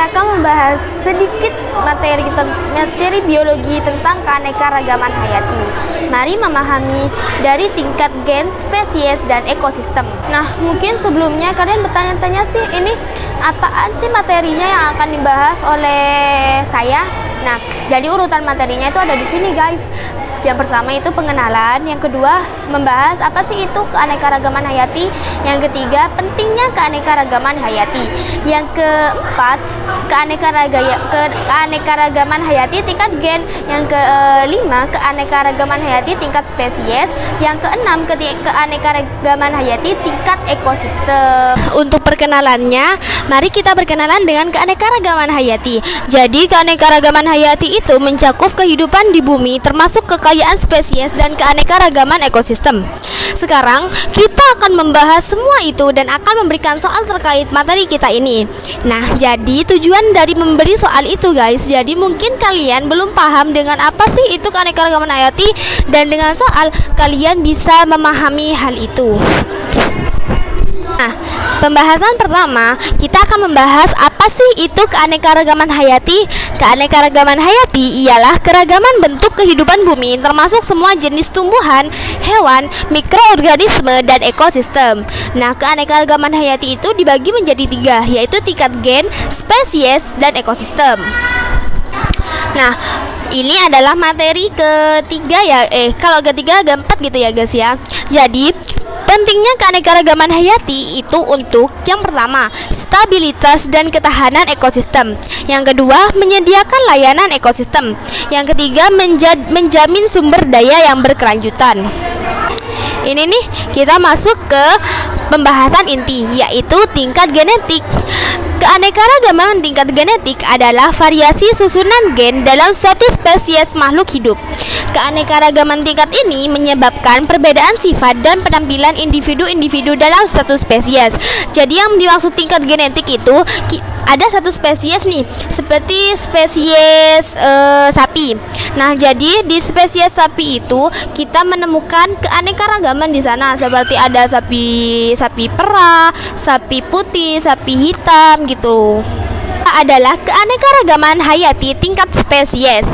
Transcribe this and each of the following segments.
Akan membahas sedikit materi biologi tentang keanekaragaman hayati. Mari memahami dari tingkat gen, spesies, dan ekosistem. Nah, mungkin sebelumnya kalian bertanya-tanya sih, ini apaan sih materinya yang akan dibahas oleh saya? Nah, jadi urutan materinya itu ada di sini, guys. Yang pertama itu pengenalan, yang kedua membahas apa sih itu keanekaragaman hayati, yang ketiga pentingnya keanekaragaman hayati, yang keempat keanekaragaman hayati tingkat gen, yang kelima keanekaragaman hayati tingkat spesies, yang keenam keanekaragaman hayati tingkat ekosistem. Untuk perkenalannya, mari kita berkenalan dengan keanekaragaman hayati. Jadi keanekaragaman hayati itu mencakup kehidupan di bumi termasuk kekayaan spesies dan keanekaragaman ekosistem. Sekarang kita akan membahas semua itu dan akan memberikan soal terkait materi kita ini. Nah, jadi tujuan dari memberi soal itu, guys, jadi mungkin kalian belum paham dengan apa sih itu keanekaragaman hayati, dan dengan soal kalian bisa memahami hal itu. Nah, pembahasan pertama, kita akan membahas apa sih itu keanekaragaman hayati. Keanekaragaman hayati ialah keragaman bentuk kehidupan bumi termasuk semua jenis tumbuhan, hewan, mikroorganisme, dan ekosistem. Nah, keanekaragaman hayati itu dibagi menjadi 3, yaitu tingkat gen, spesies, dan ekosistem. Nah, ini adalah materi ketiga ya, kalau ketiga agak 4 gitu ya, guys ya. Jadi pentingnya keanekaragaman hayati itu untuk yang pertama, stabilitas dan ketahanan ekosistem. Yang kedua, menyediakan layanan ekosistem. Yang ketiga, menjamin sumber daya yang berkelanjutan. Ini nih, kita masuk ke pembahasan inti, yaitu tingkat genetik. Keanekaragaman tingkat genetik adalah variasi susunan gen dalam suatu spesies makhluk hidup. Keanekaragaman tingkat ini menyebabkan perbedaan sifat dan penampilan individu-individu dalam satu spesies. Jadi yang dimaksud tingkat genetik itu ada satu spesies nih, seperti spesies sapi. Nah, jadi di spesies sapi itu kita menemukan keanekaragaman di sana, seperti ada sapi perah, sapi putih, sapi hitam gitu. Adalah keanekaragaman hayati tingkat spesies.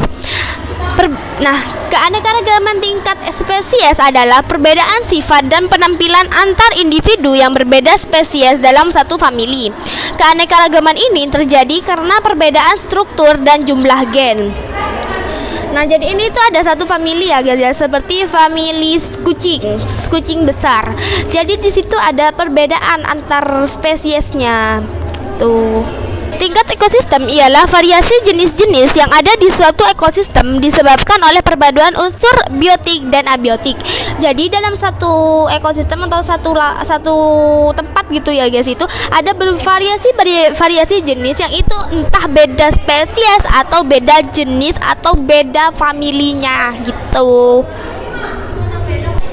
Nah, keanekaragaman tingkat spesies adalah perbedaan sifat dan penampilan antar individu yang berbeda spesies dalam satu famili. Keanekaragaman ini terjadi karena perbedaan struktur dan jumlah gen. Nah, jadi ini tuh ada satu famili ya, guys ya, seperti famili kucing besar. Jadi di situ ada perbedaan antar spesiesnya. Tuh. Tingkat ekosistem ialah variasi jenis-jenis yang ada di suatu ekosistem disebabkan oleh perpaduan unsur biotik dan abiotik. Jadi dalam satu ekosistem atau satu tempat gitu ya, guys, itu ada variasi jenis yang itu entah beda spesies atau beda jenis atau beda familinya gitu.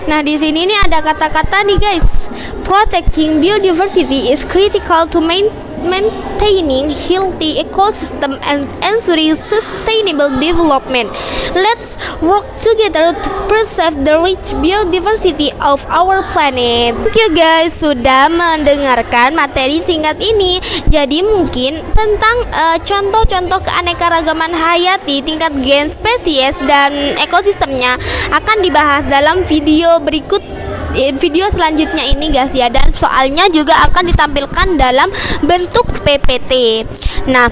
Nah, di sini nih ada kata-kata nih, guys. Protecting biodiversity is critical to maintaining healthy ecosystem and ensuring sustainable development. Let's work together to preserve the rich biodiversity of our planet. Thank you, guys, sudah mendengarkan materi singkat ini. Jadi mungkin tentang contoh-contoh keanekaragaman hayati tingkat gen, spesies, dan ekosistemnya akan dibahas dalam video selanjutnya ini, guys ya, dan soalnya juga akan ditampilkan dalam bentuk PPT. Nah,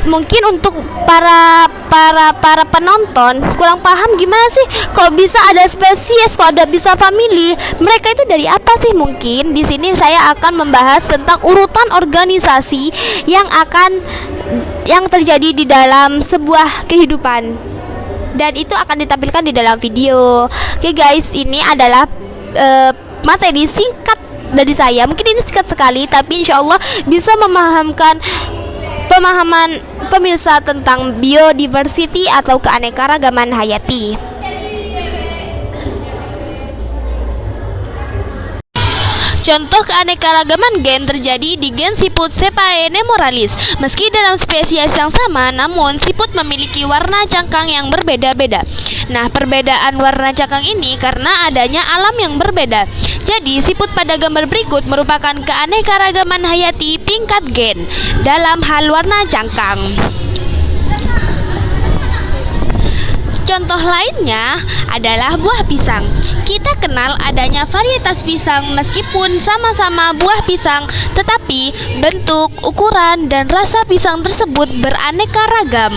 mungkin untuk para penonton kurang paham gimana sih kok bisa ada spesies, kok ada bisa famili, mereka itu dari apa sih? Mungkin di sini saya akan membahas tentang urutan organisasi yang terjadi di dalam sebuah kehidupan, dan itu akan ditampilkan di dalam video. Oke, guys, ini adalah materi singkat dari saya. Mungkin ini singkat sekali, tapi insya Allah bisa pemahaman pemirsa tentang biodiversity atau keanekaragaman hayati. Contoh keanekaragaman gen terjadi di gen siput Sepae nemoralis. Meski dalam spesies yang sama, namun siput memiliki warna cangkang yang berbeda-beda. Nah, perbedaan warna cangkang ini karena adanya alam yang berbeda. Jadi, siput pada gambar berikut merupakan keanekaragaman hayati tingkat gen dalam hal warna cangkang. Contoh lainnya adalah buah pisang. Kita kenal adanya varietas pisang meskipun sama-sama buah pisang, tetapi bentuk, ukuran, dan rasa pisang tersebut beraneka ragam.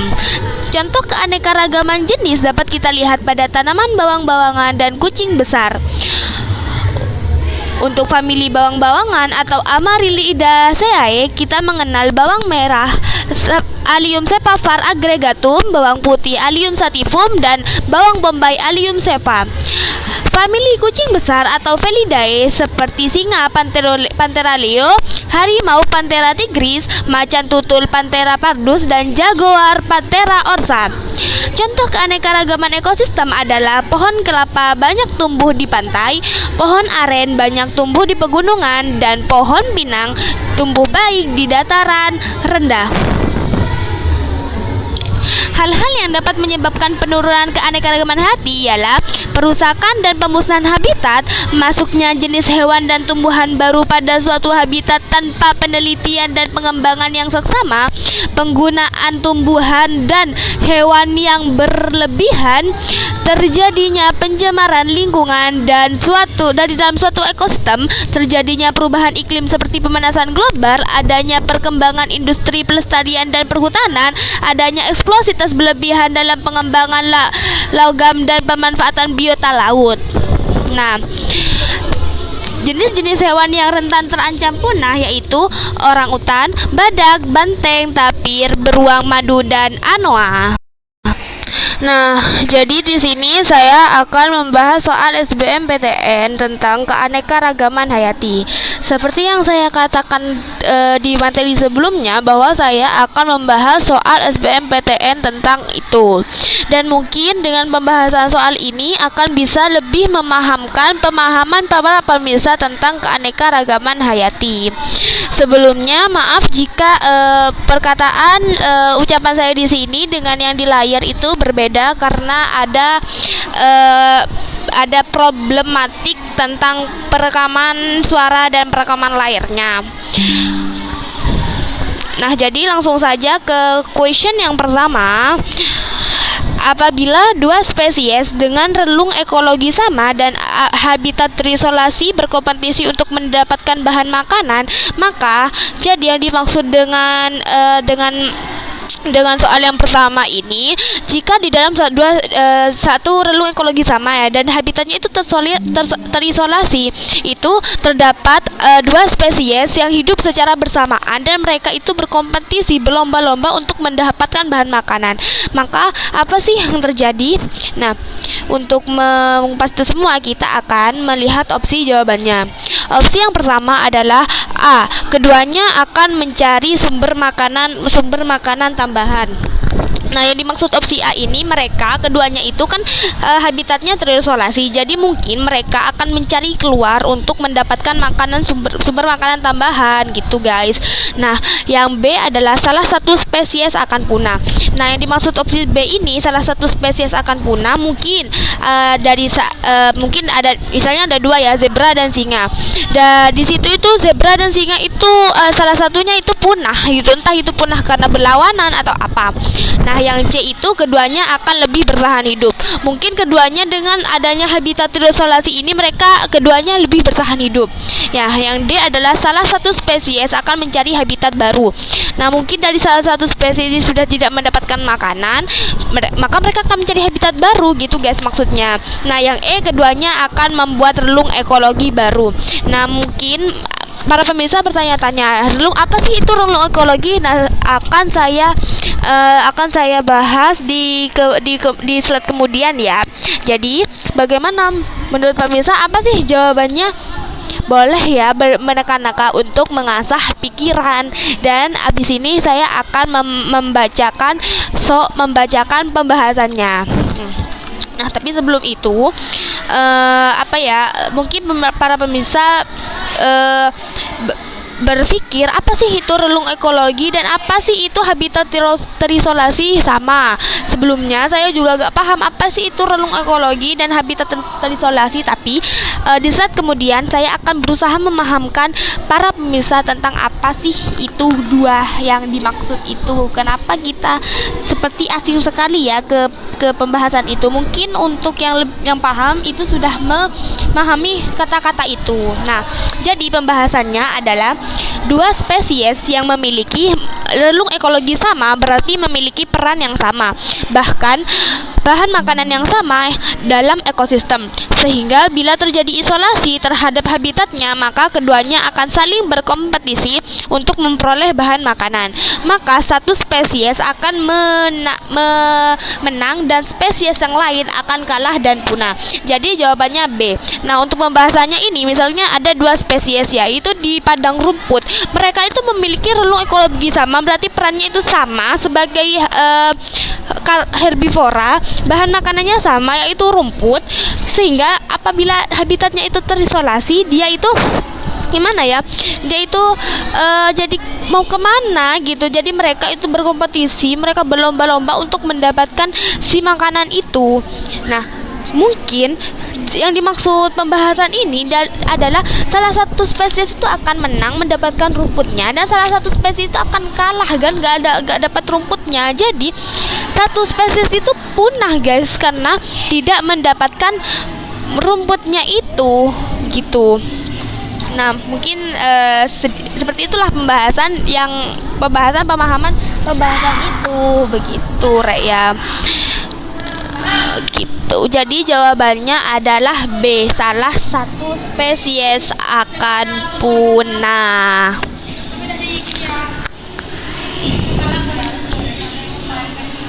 Contoh keanekaragaman jenis dapat kita lihat pada tanaman bawang-bawangan dan kucing besar. Untuk famili bawang-bawangan atau Amaryllidaceae, kita mengenal bawang merah Allium cepa var aggregatum, bawang putih Allium sativum, dan bawang bombay Allium cepa. Famili kucing besar atau Felidae seperti singa Panthera leo, harimau Panthera tigris, macan tutul Panthera pardus, dan jaguar Panthera orsa. Contoh keanekaragaman ekosistem adalah pohon kelapa banyak tumbuh di pantai, pohon aren banyak tumbuh di pegunungan, dan pohon pinang tumbuh baik di dataran rendah. Hal-hal yang dapat menyebabkan penurunan keanekaragaman hayati ialah perusakan dan pemusnahan habitat, masuknya jenis hewan dan tumbuhan baru pada suatu habitat tanpa penelitian dan pengembangan yang seksama, penggunaan tumbuhan dan hewan yang berlebihan, terjadinya pencemaran lingkungan dan dari dalam suatu ekosistem, terjadinya perubahan iklim seperti pemanasan global, adanya perkembangan industri pelestarian dan perhutanan, adanya eksplositas berlebihan dalam pengembangan logam dan pemanfaatan biota laut. Nah, jenis-jenis hewan yang rentan terancam punah yaitu orangutan, badak, banteng, tapir, beruang madu, dan anoa. Nah, jadi di sini saya akan membahas soal SBMPTN tentang keanekaragaman hayati. Seperti yang saya katakan di materi sebelumnya, bahwa saya akan membahas soal SBMPTN tentang itu. Dan mungkin dengan pembahasan soal ini akan bisa lebih memahamkan pemahaman para pemirsa tentang keanekaragaman hayati. Sebelumnya, maaf jika perkataan ucapan saya di sini dengan yang di layar itu berbeda karena ada problematik tentang perekaman suara dan perekaman layarnya. Nah, jadi langsung saja ke question yang pertama. Apabila dua spesies dengan relung ekologi sama dan habitat terisolasi berkompetisi untuk mendapatkan bahan makanan, maka jadi yang dimaksud dengan soal yang pertama ini, jika di dalam satu relung ekologi sama ya dan habitatnya itu terisolasi, itu terdapat dua spesies yang hidup secara bersamaan dan mereka itu berkompetisi berlomba-lomba untuk mendapatkan bahan makanan. Maka apa sih yang terjadi? Nah, untuk mengupas itu semua kita akan melihat opsi jawabannya. Opsi yang pertama adalah A. Keduanya akan mencari sumber makanan tambahan. Nah, yang dimaksud opsi A ini, mereka keduanya itu kan habitatnya terisolasi. Jadi mungkin mereka akan mencari keluar untuk mendapatkan sumber makanan tambahan gitu, guys. Nah, yang B adalah salah satu spesies akan punah. Nah, yang dimaksud opsi B ini, salah satu spesies akan punah, mungkin mungkin ada, misalnya ada dua ya, zebra dan singa. Dan di situ itu zebra dan singa itu salah satunya itu punah gitu, entah itu punah karena berlawanan atau apa. Nah, yang C itu keduanya akan lebih bertahan hidup. Mungkin keduanya dengan adanya habitat terisolasi ini, mereka keduanya lebih bertahan hidup. Ya, yang D adalah salah satu spesies akan mencari habitat baru. Nah, mungkin dari salah satu spesies ini sudah tidak mendapatkan makanan, maka mereka akan mencari habitat baru gitu, guys, maksudnya. Nah, yang E keduanya akan membuat relung ekologi baru. Nah, mungkin para pemirsa bertanya-tanya, relung apa sih itu relung ekologi? Nah, akan saya bahas di slide kemudian ya. Jadi, bagaimana menurut pemirsa, apa sih jawabannya? Boleh ya menekan angka untuk mengasah pikiran. Dan abis ini saya akan membacakan pembahasannya. Nah, tapi sebelum itu mungkin para pemirsa berpikir apa sih itu relung ekologi dan apa sih itu habitat terisolasi. Sama sebelumnya saya juga gak paham apa sih itu relung ekologi dan habitat terisolasi, tapi di slide kemudian saya akan berusaha memahamkan para pemirsa tentang apa sih itu dua yang dimaksud itu. Kenapa kita seperti asing sekali ya ke pembahasan itu. Mungkin untuk yang paham itu sudah memahami kata-kata itu. Nah, jadi pembahasannya adalah dua spesies yang memiliki relung ekologi sama berarti memiliki peran yang sama, bahkan bahan makanan yang sama dalam ekosistem, sehingga bila terjadi isolasi terhadap habitatnya maka keduanya akan saling berkompetisi untuk memperoleh bahan makanan. Maka satu spesies akan menang dan spesies yang lain akan kalah dan punah. Jadi jawabannya B. Nah, untuk pembahasannya ini misalnya ada dua spesies yaitu di padang rumput. Mereka itu memiliki relung ekologi sama berarti perannya itu sama sebagai herbivora, bahan makanannya sama yaitu rumput, sehingga apabila habitatnya itu terisolasi dia itu gimana ya, dia itu jadi mau kemana gitu. Jadi mereka itu berkompetisi, mereka berlomba-lomba untuk mendapatkan si makanan itu. Nah, mungkin yang dimaksud pembahasan ini adalah salah satu spesies itu akan menang mendapatkan rumputnya dan salah satu spesies itu akan kalah kan gak dapat rumputnya. Jadi satu spesies itu punah guys karena tidak mendapatkan rumputnya itu gitu. Nah, mungkin seperti itulah pembahasan pemahaman pembahasan itu begitu Rek ya. Gitu. Jadi jawabannya adalah B. Salah satu spesies akan punah.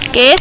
Oke.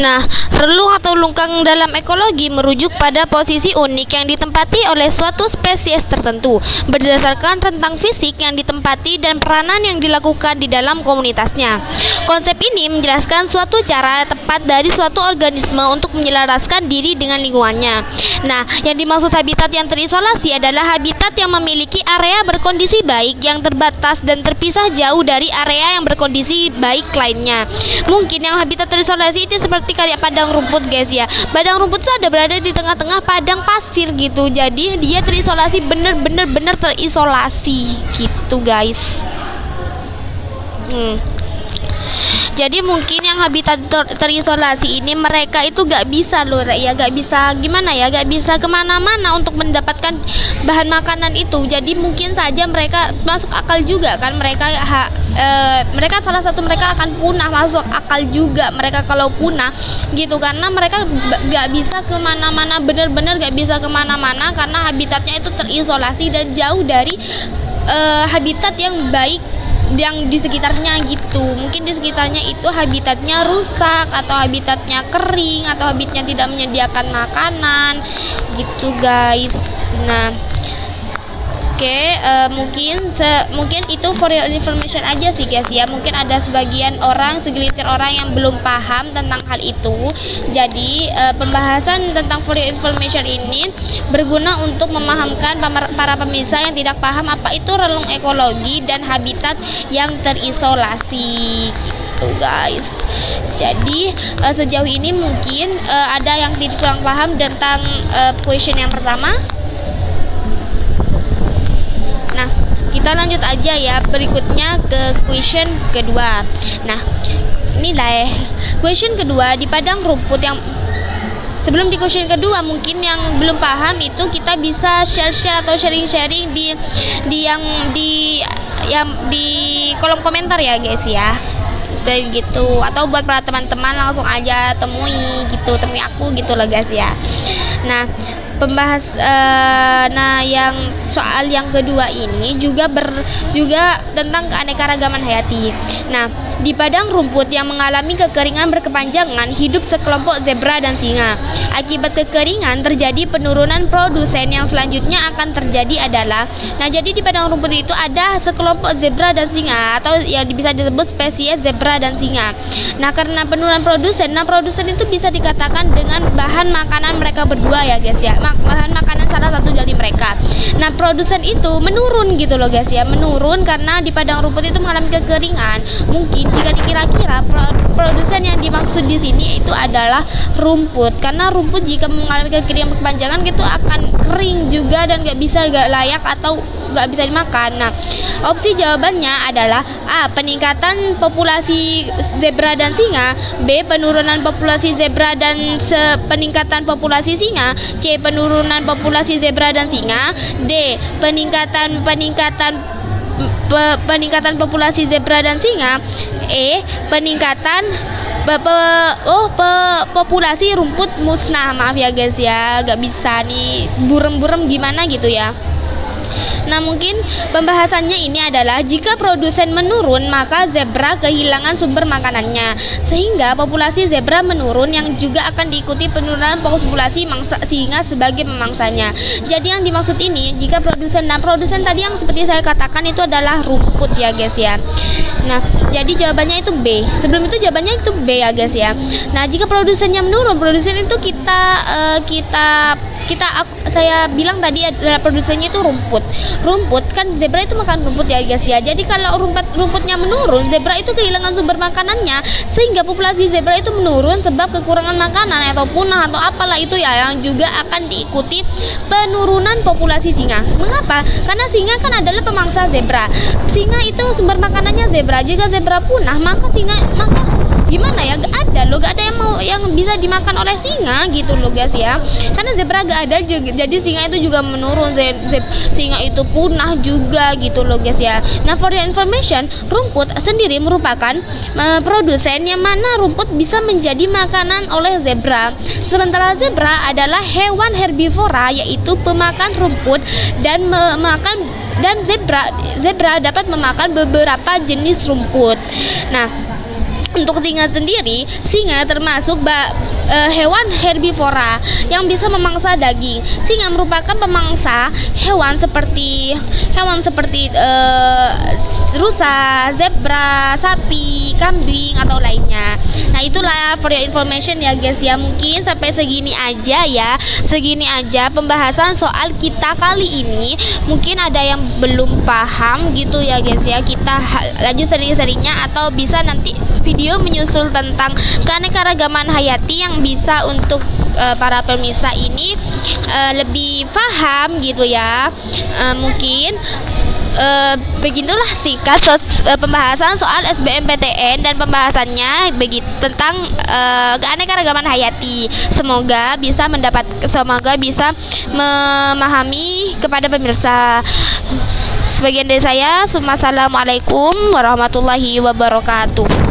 Nah, relung atau lungkang dalam ekologi merujuk pada posisi unik yang ditempati oleh suatu spesies tertentu berdasarkan rentang fisik yang ditempati dan peranan yang dilakukan di dalam komunitasnya. Konsep ini menjelaskan suatu cara tepat dari suatu organisme untuk menyelaraskan diri dengan lingkungannya. Nah, yang dimaksud habitat yang terisolasi adalah habitat yang memiliki area berkondisi baik yang terbatas dan terpisah jauh dari area yang berkondisi baik lainnya. Mungkin yang habitat terisolasi itu seperti kayak padang rumput guys ya. Padang rumput itu ada berada di tengah-tengah padang pasir gitu. Jadi dia terisolasi, bener-bener terisolasi gitu guys. Jadi mungkin yang habitat terisolasi ini mereka itu gak bisa loh ya, gak bisa gimana ya, gak bisa kemana-mana untuk mendapatkan bahan makanan itu. Jadi mungkin saja mereka masuk akal juga kan, mereka salah satu mereka akan punah, masuk akal juga mereka kalau punah gitu, karena mereka gak bisa kemana-mana, bener-bener gak bisa kemana-mana karena habitatnya itu terisolasi dan jauh dari habitat yang baik yang di sekitarnya gitu. Mungkin di sekitarnya itu habitatnya rusak atau habitatnya kering atau habitatnya tidak menyediakan makanan gitu guys. Nah, mungkin itu for your information aja sih guys ya. Mungkin ada segelintir orang yang belum paham tentang hal itu. Jadi pembahasan tentang for your information ini berguna untuk memahamkan para pemirsa yang tidak paham apa itu relung ekologi dan habitat yang terisolasi gitu guys. Jadi sejauh ini mungkin ada yang kurang paham tentang question yang pertama. Nah, kita lanjut aja ya berikutnya ke question kedua. Nah, inilah question kedua di padang rumput. Yang sebelum di question kedua mungkin yang belum paham itu kita bisa share atau sharing di kolom komentar ya guys ya. Gitu, atau buat para teman-teman langsung aja temui aku gitu loh guys ya. Nah, Nah, yang soal yang kedua ini juga tentang keanekaragaman hayati. Nah, di padang rumput yang mengalami kekeringan berkepanjangan hidup sekelompok zebra dan singa. Akibat kekeringan terjadi penurunan produsen. Yang selanjutnya akan terjadi adalah, nah, jadi di padang rumput itu ada sekelompok zebra dan singa, atau yang bisa disebut spesies zebra dan singa. Nah, karena penurunan produsen, nah produsen itu bisa dikatakan dengan bahan makanan mereka berdua ya guys ya, bahan makanan salah satu dari mereka. Nah, produsen itu menurun gitu loh guys ya, menurun karena di padang rumput itu mengalami kekeringan. Mungkin jika dikira-kira produsen yang dimaksud di sini itu adalah rumput, karena rumput jika mengalami kekeringan berkepanjangan itu akan kering juga dan gak layak atau gak bisa dimakan. Nah, opsi jawabannya adalah A. Peningkatan populasi zebra dan singa, B. Penurunan populasi zebra dan peningkatan populasi singa, C. Penurunan populasi zebra dan singa, D. Peningkatan populasi zebra dan singa, E. Peningkatan populasi rumput musnah. Maaf ya guys ya, gak bisa nih, burem-burem gimana gitu ya. Nah, mungkin pembahasannya ini adalah jika produsen menurun maka zebra kehilangan sumber makanannya, sehingga populasi zebra menurun yang juga akan diikuti penurunan populasi singa sebagai pemangsanya. Jadi yang dimaksud ini jika produsen tadi yang seperti saya katakan itu adalah rumput ya guys ya. Nah, jadi jawabannya itu B. Sebelum itu jawabannya itu B ya guys ya. Nah, jika produsennya menurun, produsen itu saya bilang tadi adalah produsennya itu rumput. Rumput kan zebra itu makan rumput ya guys ya. Jadi kalau rumputnya menurun, zebra itu kehilangan sumber makanannya, sehingga populasi zebra itu menurun sebab kekurangan makanan atau punah atau apalah itu ya, yang juga akan diikuti penurunan populasi singa. Mengapa? Karena singa kan adalah pemangsa zebra. Singa itu sumber makanannya zebra. Jika zebra punah, maka gimana ya, gak ada yang bisa dimakan oleh singa gitu loh guys ya, karena zebra gak ada, jadi singa itu juga menurun, singa itu punah juga gitu loh guys ya. Nah, for your information, rumput sendiri merupakan produsen yang mana rumput bisa menjadi makanan oleh zebra, sementara zebra adalah hewan herbivora, yaitu pemakan rumput dan zebra dapat memakan beberapa jenis rumput. Nah, untuk singa sendiri, singa termasuk hewan herbivora yang bisa memangsa daging. Singa merupakan pemangsa hewan seperti rusa, zebra, sapi, kambing atau lainnya. Nah, itulah for your information ya guys ya. Mungkin sampai segini aja pembahasan soal kita kali ini. Mungkin ada yang belum paham gitu ya guys ya. Kita lanjut sering-seringnya, atau bisa nanti video menyusul tentang keanekaragaman hayati yang bisa untuk para pemirsa ini lebih paham gitu ya. Mungkin begitulah singkat pembahasan soal SBMPTN dan pembahasannya tentang keanekaragaman hayati. Semoga bisa memahami kepada pemirsa. Sebagian dari saya, assalamualaikum warahmatullahi wabarakatuh.